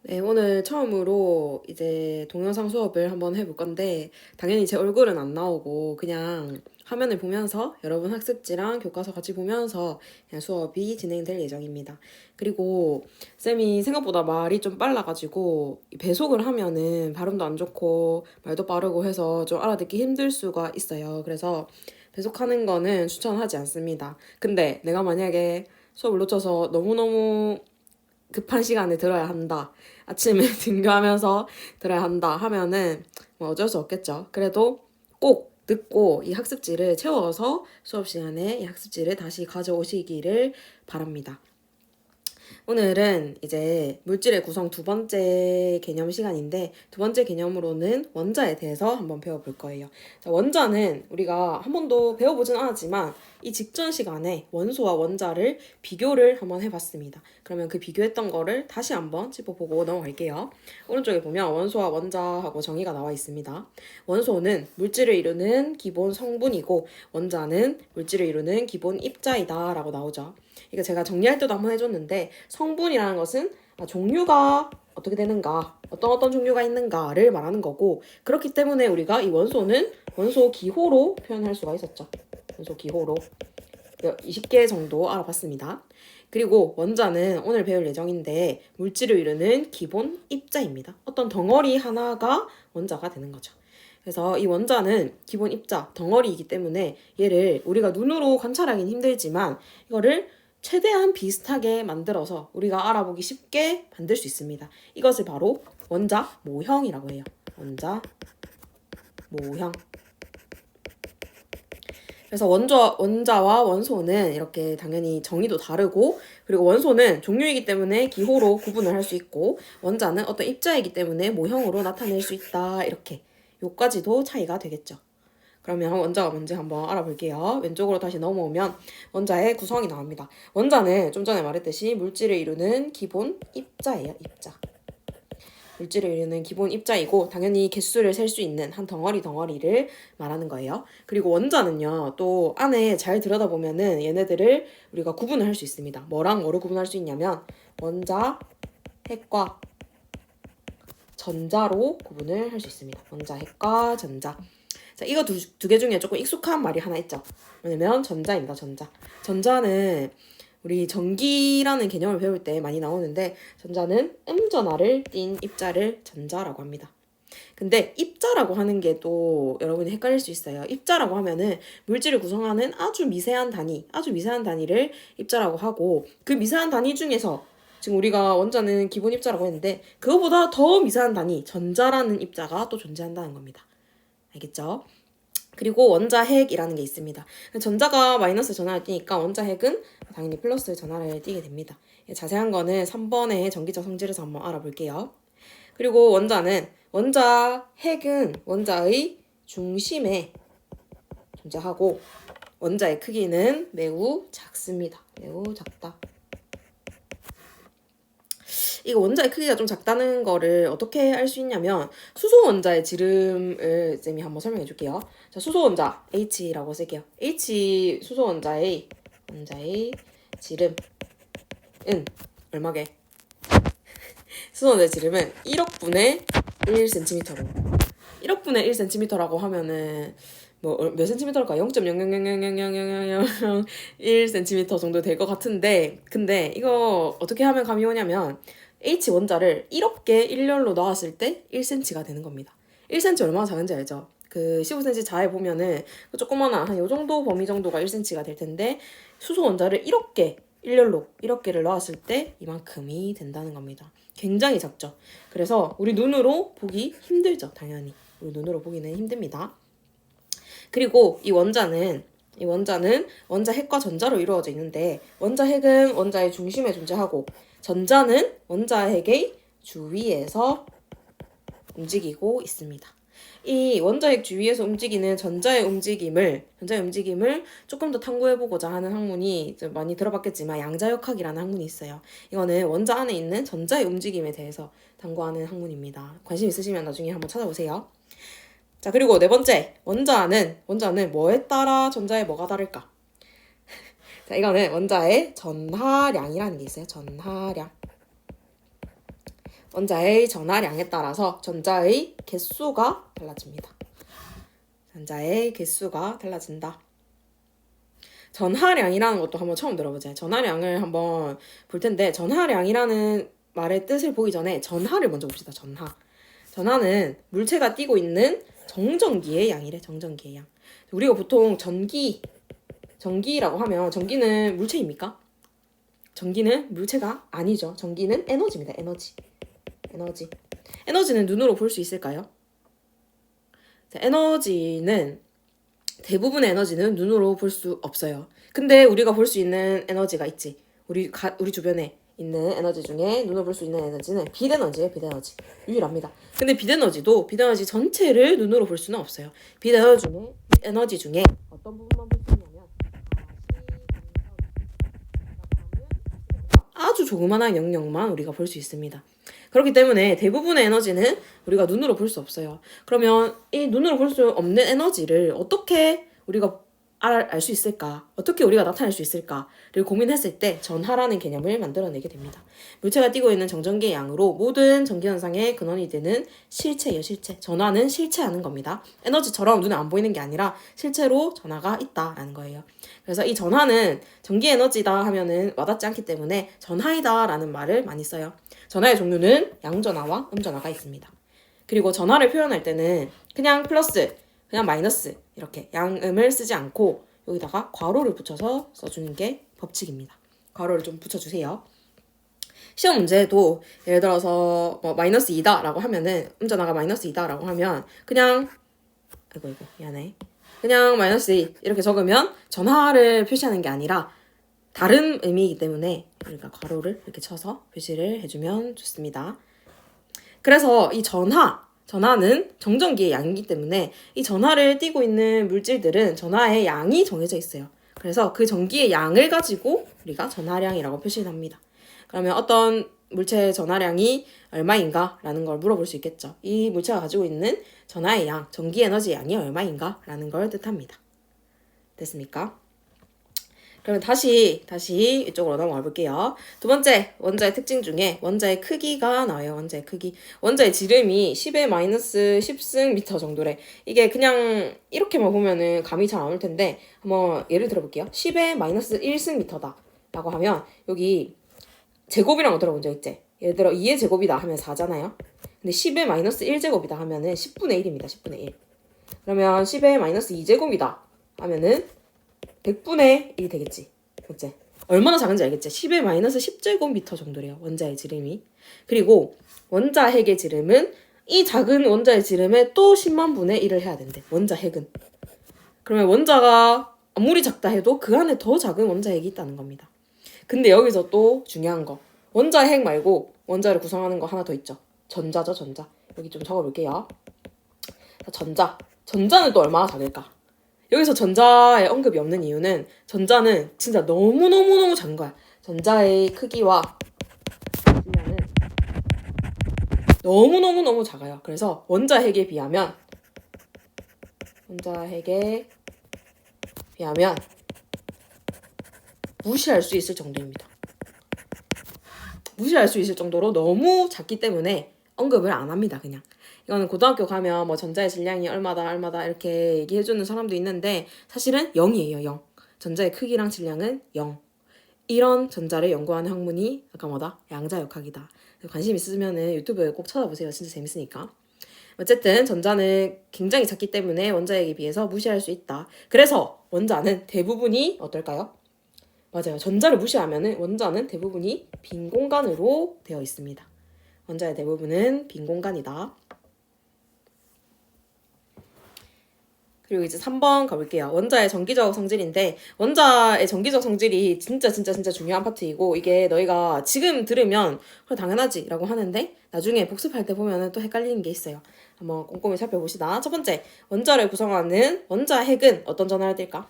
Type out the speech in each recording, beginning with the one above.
네, 오늘 처음으로 이제 동영상 수업을 한번 해볼 건데, 당연히 제 얼굴은 안 나오고, 그냥 화면을 보면서 여러분 학습지랑 교과서 같이 보면서 그냥 수업이 진행될 예정입니다. 그리고 쌤이 생각보다 말이 좀 빨라가지고, 배속을 하면은 발음도 안 좋고, 말도 빠르고 해서 좀 알아듣기 힘들 수가 있어요. 그래서 배속하는 거는 추천하지 않습니다. 근데 내가 만약에 수업을 놓쳐서 너무너무 급한 시간에 들어야 한다. 아침에 등교하면서 들어야 한다 하면은 뭐 어쩔 수 없겠죠. 그래도 꼭 듣고 이 학습지를 채워서 수업 시간에 이 학습지를 다시 가져오시기를 바랍니다. 오늘은 이제 물질의 구성 두 번째 개념 시간인데 두 번째 개념으로는 원자에 대해서 한번 배워볼 거예요. 자, 원자는 우리가 한 번도 배워보진 않았지만 이 직전 시간에 원소와 원자를 비교를 한번 해봤습니다. 그러면 그 비교했던 거를 다시 한번 짚어보고 넘어갈게요. 오른쪽에 보면 원소와 원자하고 정의가 나와 있습니다. 원소는 물질을 이루는 기본 성분이고 원자는 물질을 이루는 기본 입자이다 라고 나오죠. 이거 제가 정리할 때도 한번 해줬는데 성분이라는 것은 종류가 어떻게 되는가, 어떤 종류가 있는가를 말하는 거고 그렇기 때문에 우리가 이 원소는 원소 기호로 표현할 수가 있었죠. 원소 기호로 20개 정도 알아봤습니다. 그리고 원자는 오늘 배울 예정인데 물질을 이루는 기본 입자입니다. 어떤 덩어리 하나가 원자가 되는 거죠. 그래서 이 원자는 기본 입자, 덩어리이기 때문에 얘를 우리가 눈으로 관찰하기는 힘들지만 이거를 최대한 비슷하게 만들어서 우리가 알아보기 쉽게 만들 수 있습니다. 이것을 바로 원자 모형이라고 해요. 원자 모형. 그래서 원자와 원소는 이렇게 당연히 정의도 다르고 그리고 원소는 종류이기 때문에 기호로 구분을 할 수 있고 원자는 어떤 입자이기 때문에 모형으로 나타낼 수 있다. 이렇게 요까지도 차이가 되겠죠. 그러면 원자가 뭔지 한번 알아볼게요. 왼쪽으로 다시 넘어오면 원자의 구성이 나옵니다. 원자는 좀 전에 말했듯이 물질을 이루는 기본 입자예요. 입자. 물질을 이루는 기본 입자이고 당연히 개수를 셀 수 있는 한 덩어리를 말하는 거예요. 그리고 원자는요. 또 안에 잘 들여다보면은 얘네들을 우리가 구분을 할 수 있습니다. 뭐랑 뭐를 구분할 수 있냐면 원자, 핵과 전자로 구분을 할 수 있습니다. 원자, 핵과 전자. 자, 이거 두 개 중에 조금 익숙한 말이 하나 있죠. 뭐냐면 전자입니다. 전자. 전자는 우리 전기라는 개념을 배울 때 많이 나오는데 전자는 음전하를 띤 입자를 전자라고 합니다. 근데 입자라고 하는 게 또 여러분이 헷갈릴 수 있어요. 입자라고 하면은 물질을 구성하는 아주 미세한 단위를 입자라고 하고 그 미세한 단위 중에서 지금 우리가 원자는 기본 입자라고 했는데 그거보다 더 미세한 단위 전자라는 입자가 또 존재한다는 겁니다. 알겠죠? 그리고 원자핵이라는 게 있습니다. 전자가 마이너스 전하를 띠니까 원자핵은 당연히 플러스 전하를 띠게 됩니다. 자세한 거는 3번의 전기적 성질에서 한번 알아볼게요. 그리고 원자핵은 원자의 중심에 존재하고 원자의 크기는 매우 작습니다. 매우 작다. 이거 원자의 크기가 좀 작다는 거를 어떻게 알 수 있냐면 수소 원자의 지름을 쌤이 한번 설명해 줄게요. 자, 수소 원자 H라고 쓸게요. H 수소 원자의 지름은 얼마게? 수소 원자의 지름은 1억 분의 1cm로 1억 분의 1cm라고 하면은 뭐 몇 cm일까? 0.000000001cm 정도 될 것 같은데 근데 이거 어떻게 하면 감이 오냐면 H 원자를 1억 개 일렬로 넣었을 때 1cm가 되는 겁니다. 1cm 얼마나 작은지 알죠? 그 15cm 자에 보면은 그 조그마한 한 요 정도 범위 정도가 1cm가 될 텐데 수소 원자를 1억 개 일렬로 1억 개를 넣었을 때 이만큼이 된다는 겁니다. 굉장히 작죠. 그래서 우리 눈으로 보기 힘들죠. 당연히. 우리 눈으로 보기는 힘듭니다. 그리고 이 원자는 원자핵과 전자로 이루어져 있는데 원자핵은 원자의 중심에 존재하고 전자는 원자핵의 주위에서 움직이고 있습니다. 이 원자핵 주위에서 움직이는 전자의 움직임을 조금 더 탐구해보고자 하는 학문이 많이 들어봤겠지만 양자역학이라는 학문이 있어요. 이거는 원자 안에 있는 전자의 움직임에 대해서 탐구하는 학문입니다. 관심 있으시면 나중에 한번 찾아보세요. 자, 그리고 네 번째, 원자는 뭐에 따라 전자에 뭐가 다를까? 자, 이거는 원자의 전하량이라는 게 있어요. 전하량. 원자의 전하량에 따라서 전자의 개수가 달라집니다. 전자의 개수가 달라진다. 전하량이라는 것도 한번 처음 들어보자. 전하량을 한번 볼 텐데 전하량이라는 말의 뜻을 보기 전에 전하를 먼저 봅시다. 전하는 물체가 띠고 있는 정전기의 양이래. 정전기의 양. 우리가 보통 전기라고 하면 전기는 물체입니까? 전기는 물체가 아니죠. 전기는 에너지입니다. 에너지는 눈으로 볼 수 있을까요? 대부분의 에너지는 눈으로 볼 수 없어요. 근데 우리가 볼 수 있는 에너지가 있지. 우리 주변에 있는 에너지 중에 눈으로 볼 수 있는 에너지는 빛에너지예요. 빛에너지. 유일합니다. 근데 빛에너지 전체를 눈으로 볼 수는 없어요. 빛에너지 중에 어떤 부분만 볼 수 있냐면 아주 조그만한 영역만 우리가 볼 수 있습니다. 그렇기 때문에 대부분의 에너지는 우리가 눈으로 볼 수 없어요. 그러면 이 눈으로 볼 수 없는 에너지를 어떻게 우리가 알 수 있을까? 어떻게 우리가 나타낼 수 있을까를 고민했을 때 전하라는 개념을 만들어내게 됩니다. 물체가 띠고 있는 정전기의 양으로 모든 전기현상의 근원이 되는 실체예요. 실체. 전하는 실체하는 겁니다. 에너지처럼 눈에 안 보이는 게 아니라 실체로 전하가 있다라는 거예요. 그래서 이 전하는 전기 에너지다 하면은 와닿지 않기 때문에 전하이다라는 말을 많이 써요. 전하의 종류는 양전하와 음전하가 있습니다. 그리고 전하를 표현할 때는 그냥 플러스, 그냥 마이너스 이렇게 양음을 쓰지 않고 여기다가 괄호를 붙여서 써주는 게 법칙입니다. 괄호를 좀 붙여주세요. 시험 문제도 예를 들어서 뭐 마이너스 2다라고 하면은 음전하가 마이너스 2다라고 하면 그냥 미안해. 그냥 마이너스 2 이렇게 적으면 전하를 표시하는 게 아니라 다른 의미이기 때문에 우리가 괄호를 이렇게 쳐서 표시를 해주면 좋습니다. 그래서 이 전하는 정전기의 양이기 때문에 이 전하를 띠고 있는 물질들은 전하의 양이 정해져 있어요. 그래서 그 전기의 양을 가지고 우리가 전하량이라고 표시를 합니다. 그러면 어떤 물체의 전하량이 얼마인가? 라는 걸 물어볼 수 있겠죠. 이 물체가 가지고 있는 전하의 양, 전기 에너지 양이 얼마인가? 라는 걸 뜻합니다. 됐습니까? 그러면 다시 이쪽으로 넘어가 볼게요. 두 번째, 원자의 특징 중에 원자의 크기가 나와요. 원자의 크기. 원자의 지름이 10의 마이너스 10승 미터 정도래. 이게 그냥 이렇게만 보면은 감이 잘 안 올 텐데 한번 예를 들어 볼게요. 10의 마이너스 1승 미터다 라고 하면 여기 제곱이란 거 들어본 적 있지? 예를 들어 2의 제곱이다 하면 4잖아요. 근데 10의 마이너스 1제곱이다 하면은 10분의 1입니다. 10분의 1. 그러면 10의 마이너스 2제곱이다 하면은 100분의 1이 되겠지. 그치? 얼마나 작은지 알겠지? 10의 마이너스 10제곱미터 정도래요. 원자의 지름이. 그리고 원자 핵의 지름은 이 작은 원자의 지름에 또 10만 분의 1을 해야 된대. 원자 핵은. 그러면 원자가 아무리 작다 해도 그 안에 더 작은 원자 핵이 있다는 겁니다. 근데 여기서 또 중요한 거. 원자 핵 말고 원자를 구성하는 거 하나 더 있죠. 전자죠, 전자. 여기 좀 적어볼게요. 전자는 또 얼마나 작을까? 여기서 전자의 언급이 없는 이유는 전자는 진짜 너무너무너무 작은 거야. 전자의 크기와 질량은 너무너무너무 작아요. 그래서 원자 핵에 비하면 무시할 수 있을 정도입니다. 무시할 수 있을 정도로 너무 작기 때문에 언급을 안 합니다. 그냥. 이거는 고등학교 가면 뭐 전자의 질량이 얼마다 이렇게 얘기해주는 사람도 있는데 사실은 0이에요. 0. 전자의 크기랑 질량은 0. 이런 전자를 연구하는 학문이 양자역학이다. 관심 있으면 유튜브에 꼭 찾아보세요. 진짜 재밌으니까. 어쨌든 전자는 굉장히 작기 때문에 원자핵에 비해서 무시할 수 있다. 그래서 원자는 대부분이 어떨까요? 맞아요. 전자를 무시하면 원자는 대부분이 빈 공간으로 되어 있습니다. 원자의 대부분은 빈 공간이다. 그리고 이제 3번 가볼게요. 원자의 전기적 성질인데 원자의 전기적 성질이 진짜 중요한 파트이고 이게 너희가 지금 들으면 그래 당연하지 라고 하는데 나중에 복습할 때 보면 또 헷갈리는 게 있어요. 한번 꼼꼼히 살펴보시다. 첫 번째, 원자를 구성하는 원자 핵은 어떤 전하를 띨까?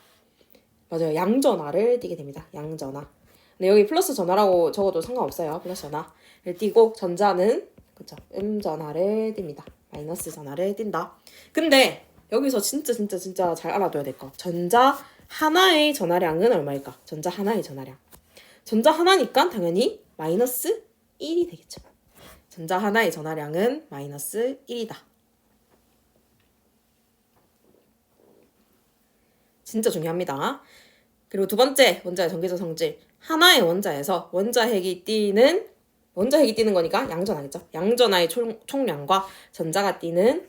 맞아요. 양전하를 띠게 됩니다. 양전하. 근데 여기 플러스 전하라고 적어도 상관없어요. 플러스 전하를 띠고 전자는 그쵸 음전하를 띱니다. 마이너스 전하를 띈다. 근데 여기서 진짜 잘 알아둬야 될 거. 전자 하나의 전하량은 얼마일까? 전자 하나의 전하량. 전자 하나니까 당연히 마이너스 1이 되겠죠. 전자 하나의 전하량은 마이너스 1이다. 진짜 중요합니다. 그리고 두 번째 원자의 전기적 성질. 하나의 원자에서 원자핵이 띄는 거니까 양전하겠죠. 양전하의 총량과 전자가 띄는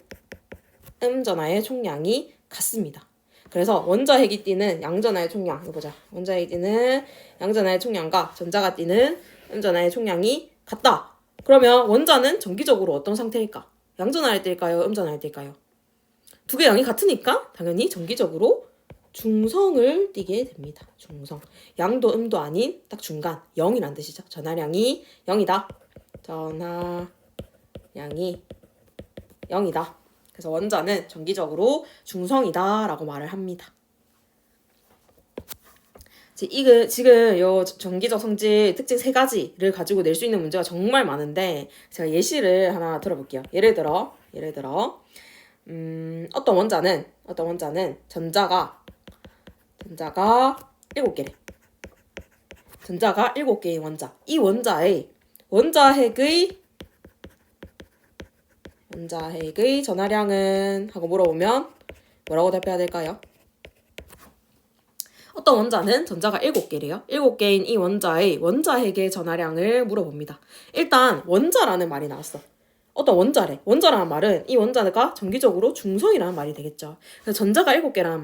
음전하의 총량이 같습니다. 그래서 원자핵이 띄는 양전하의 총량, 이거 보자. 원자핵이 띄는 양전하의 총량과 전자가 띄는 음전하의 총량이 같다. 그러면 원자는 정기적으로 어떤 상태일까? 양전하에 뜰까요? 음전하에 뜰까요? 두 개 양이 같으니까 당연히 정기적으로 중성을 띠게 됩니다. 중성. 양도 음도 아닌 딱 중간 0이란 뜻이죠. 전하량이 0이다. 전하량이 0이다. 그래서 원자는 정기적으로 중성이다 라고 말을 합니다. 지금 요 전기적 성질 특징 3가지를 가지고 낼 수 있는 문제가 정말 많은데 제가 예시를 하나 들어볼게요. 예를 들어 어떤 원자는 전자가 7개래. 전자가 7개의 원자. 이 원자의 원자핵의 전하량은 하고 물어보면 뭐라고 답해야 될까요? 어떤 원자는 전자가 7개래요. 7개인 이 원자의 원자핵의 전하량을 물어봅니다. 일단 원자라는 말이 나왔어. 어떤 원자래. 원자라는 말은 이 원자가 정기적으로 중성이라는 말이 되겠죠. 그래서 전자가 7개라는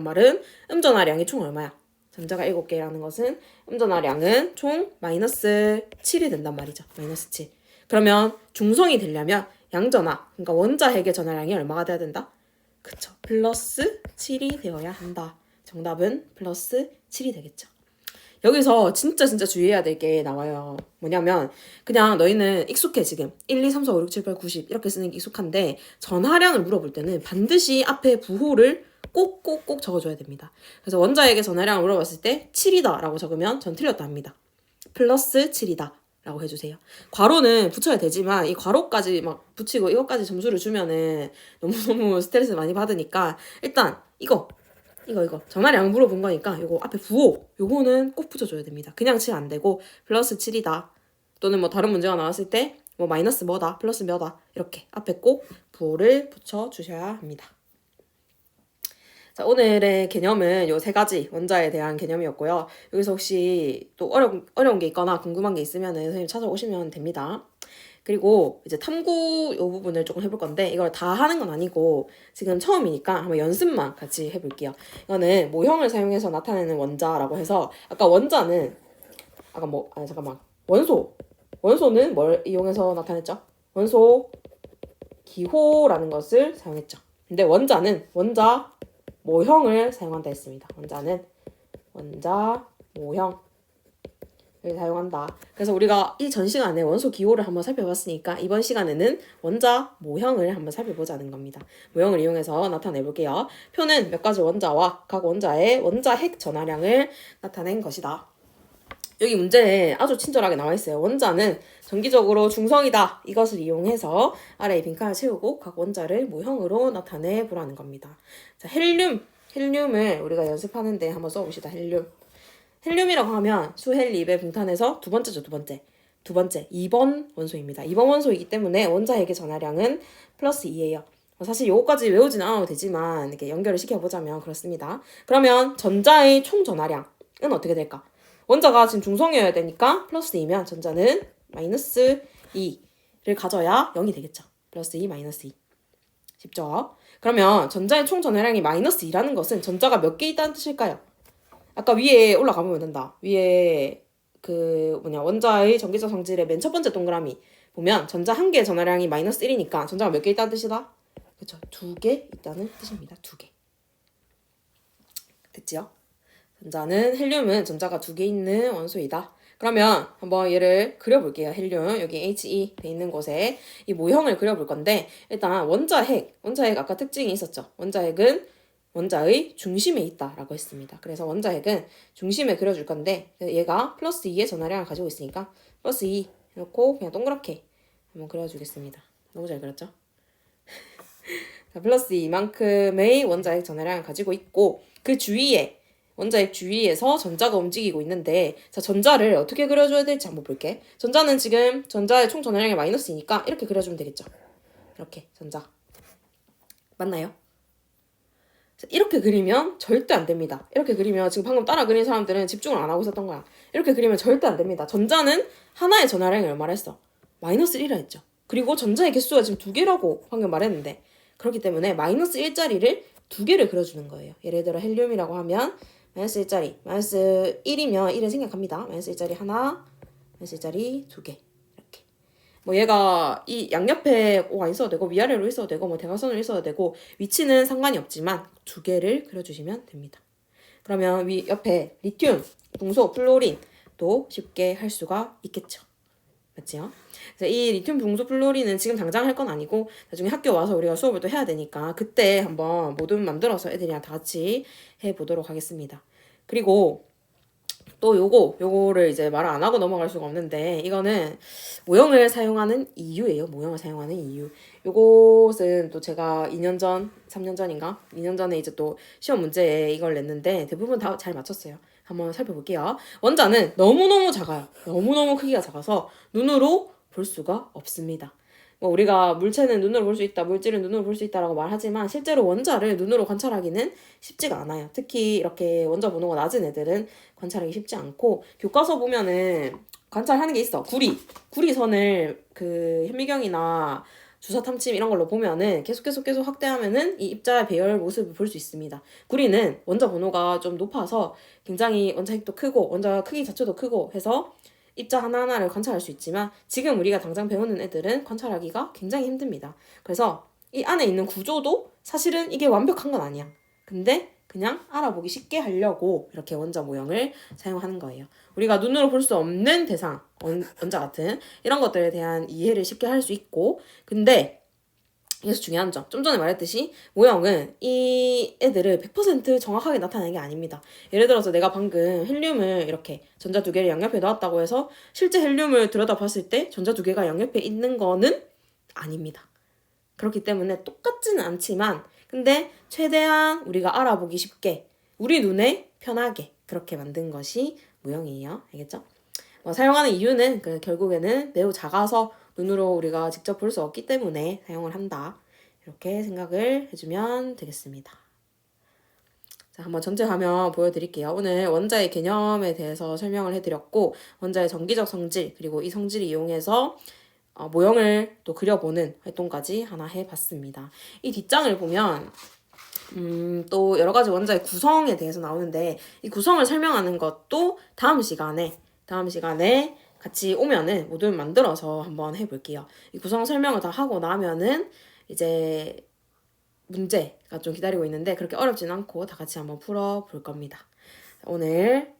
말은 음전하량이 총 얼마야? 전자가 7개라는 것은 음전하량은 총 마이너스 7이 된단 말이죠. 마이너스 7. 그러면 중성이 되려면 양전하, 그러니까 원자핵의 전하량이 얼마가 돼야 된다? 그쵸. 플러스 7이 되어야 한다. 정답은 플러스 7이 되겠죠. 여기서 진짜 주의해야 될 게 나와요. 뭐냐면 그냥 너희는 익숙해 지금 1, 2, 3, 4, 5, 6, 7, 8, 90 이렇게 쓰는 게 익숙한데 전하량을 물어볼 때는 반드시 앞에 부호를 꼭 적어줘야 됩니다. 그래서 원자에게 전하량을 물어봤을 때 7이다 라고 적으면 전 틀렸다 합니다. 플러스 7이다 라고 해주세요. 괄호는 붙여야 되지만 이 괄호까지 막 붙이고 이것까지 점수를 주면은 너무 스트레스 많이 받으니까 일단 이거 전화량 물어본 거니까 요거 앞에 부호 요거는 꼭 붙여줘야 됩니다. 그냥 7 안 되고 플러스 7이다 또는 뭐 다른 문제가 나왔을 때 뭐 마이너스 뭐다 플러스 몇다 이렇게 앞에 꼭 부호를 붙여주셔야 합니다. 자, 오늘의 개념은 요 3가지 원자에 대한 개념이었고요. 여기서 혹시 또 어려운 게 있거나 궁금한 게 있으면 선생님 찾아오시면 됩니다. 그리고 이제 탐구 요 부분을 조금 해볼 건데 이걸 다 하는 건 아니고 지금 처음이니까 한번 연습만 같이 해볼게요. 이거는 모형을 사용해서 나타내는 원자라고 해서 아까 원자는 원소는 뭘 이용해서 나타냈죠? 원소 기호라는 것을 사용했죠. 근데 원자는 원자 모형을 사용한다 했습니다. 원자는 원자 모형 사용한다. 그래서 우리가 이 전 시간에 원소 기호를 한번 살펴봤으니까 이번 시간에는 원자 모형을 한번 살펴보자는 겁니다. 모형을 이용해서 나타내 볼게요. 표는 몇 가지 원자와 각 원자의 원자핵 전하량을 나타낸 것이다. 여기 문제에 아주 친절하게 나와 있어요. 원자는 정기적으로 중성이다. 이것을 이용해서 아래의 빈칸을 채우고 각 원자를 모형으로 나타내 보라는 겁니다. 자, 헬륨을 우리가 연습하는데 한번 써봅시다. 헬륨이라고 하면 수헬립의 붕탄에서 두 번째 2번 원소입니다. 2번 원소이기 때문에 원자핵의 전하량은 플러스 2예요. 사실 요거까지 외우지는 않아도 되지만 이렇게 연결을 시켜보자면 그렇습니다. 그러면 전자의 총 전하량은 어떻게 될까? 원자가 지금 중성이어야 되니까 플러스 2면 전자는 마이너스 2를 가져야 0이 되겠죠. 플러스 2, 마이너스 2. 쉽죠? 그러면 전자의 총 전하량이 마이너스 2라는 것은 전자가 몇 개 있다는 뜻일까요? 아까 위에 올라가 보면 된다. 위에 원자의 전기적 성질의 맨 첫 번째 동그라미 보면 전자 한 개의 전하량이 마이너스 1이니까 전자가 몇 개 있다는 뜻이다? 그렇죠. 2개 있다는 뜻입니다. 2개. 됐지요? 헬륨은 전자가 2개 있는 원소이다. 그러면 한번 얘를 그려볼게요. 헬륨 여기 He 돼 있는 곳에 이 모형을 그려볼 건데 일단 원자핵 아까 특징이 있었죠. 원자핵은 원자의 중심에 있다라고 했습니다. 그래서 원자핵은 중심에 그려줄 건데 얘가 플러스 2의 전하량을 가지고 있으니까 플러스 2 해놓고 그냥 동그랗게 한번 그려주겠습니다. 너무 잘 그렸죠? 플러스 2만큼의 원자핵 전하량을 가지고 있고 그 주위에 원자핵 주위에서 전자가 움직이고 있는데, 자, 전자를 어떻게 그려줘야 될지 한번 볼게. 전자는 지금 전자의 총 전하량이 마이너스이니까 이렇게 그려주면 되겠죠. 이렇게 전자. 맞나요? 이렇게 그리면 절대 안 됩니다. 이렇게 그리면 지금 방금 따라 그린 사람들은 집중을 안 하고 있었던 거야. 이렇게 그리면 절대 안 됩니다. 전자는 하나의 전하량이 얼마라 했어? 마이너스 1이라 했죠. 그리고 전자의 개수가 지금 2개라고 방금 말했는데, 그렇기 때문에 마이너스 1짜리를 2개를 그려주는 거예요. 예를 들어 헬륨이라고 하면 마이너스 1짜리, 마이너스 1이면 1을 생략합니다. 마이너스 1짜리 하나, 마이너스 1짜리 2개. 이렇게. 뭐 얘가 이 양옆에 안 있어도 되고 위아래로 있어도 되고 뭐 대각선으로 있어도 되고 위치는 상관이 없지만 2개를 그려주시면 됩니다. 그러면 위 옆에 리튬, 동소, 플로린도 쉽게 할 수가 있겠죠. 맞지요? 그래서 이 리튬 동소 플로린은 지금 당장 할 건 아니고 나중에 학교 와서 우리가 수업을 또 해야 되니까 그때 한번 모듈 만들어서 애들이랑 다 같이 해보도록 하겠습니다. 그리고 또 요거를 이제 말 안 하고 넘어갈 수가 없는데, 이거는 모형을 사용하는 이유예요. 모형을 사용하는 이유. 요것은 또 제가 2년 전, 3년 전인가? 2년 전에 이제 또 시험 문제에 이걸 냈는데 대부분 다 잘 맞췄어요. 한번 살펴볼게요. 원자는 너무너무 작아요. 너무너무 크기가 작아서 눈으로 볼 수가 없습니다. 뭐 우리가 물체는 눈으로 볼 수 있다, 물질은 눈으로 볼 수 있다라고 말하지만 실제로 원자를 눈으로 관찰하기는 쉽지가 않아요. 특히 이렇게 원자 번호가 낮은 애들은 관찰하기 쉽지 않고, 교과서 보면은 관찰하는 게 있어. 구리선을 그 현미경이나 주사 탐침 이런 걸로 보면은 계속 확대하면은 이 입자 배열 모습을 볼 수 있습니다. 구리는 원자 번호가 좀 높아서 굉장히 원자핵도 크고 원자 크기 자체도 크고 해서 입자 하나하나를 관찰할 수 있지만 지금 우리가 당장 배우는 애들은 관찰하기가 굉장히 힘듭니다. 그래서 이 안에 있는 구조도 사실은 이게 완벽한 건 아니야. 근데 그냥 알아보기 쉽게 하려고 이렇게 원자 모형을 사용하는 거예요. 우리가 눈으로 볼 수 없는 대상, 원자 같은 이런 것들에 대한 이해를 쉽게 할 수 있고, 근데 여기서 중요한 점, 좀 전에 말했듯이 모형은 이 애들을 100% 정확하게 나타내는 게 아닙니다. 예를 들어서 내가 방금 헬륨을 이렇게 전자 2개를 양옆에 넣었다고 해서 실제 헬륨을 들여다봤을 때 전자 2개가 양옆에 있는 거는 아닙니다. 그렇기 때문에 똑같지는 않지만 근데 최대한 우리가 알아보기 쉽게 우리 눈에 편하게 그렇게 만든 것이 모형이에요. 알겠죠? 사용하는 이유는 결국에는 매우 작아서 눈으로 우리가 직접 볼 수 없기 때문에 사용을 한다. 이렇게 생각을 해주면 되겠습니다. 자, 한번 전체 화면 보여드릴게요. 오늘 원자의 개념에 대해서 설명을 해드렸고, 원자의 전기적 성질, 그리고 이 성질을 이용해서 모형을 또 그려보는 활동까지 하나 해봤습니다. 이 뒷장을 보면 또 여러 가지 원자의 구성에 대해서 나오는데, 이 구성을 설명하는 것도 다음 시간에 같이 오면은 모듈 만들어서 한번 해볼게요. 이 구성 설명을 다 하고 나면은 이제 문제가 좀 기다리고 있는데 그렇게 어렵진 않고 다 같이 한번 풀어볼 겁니다. 오늘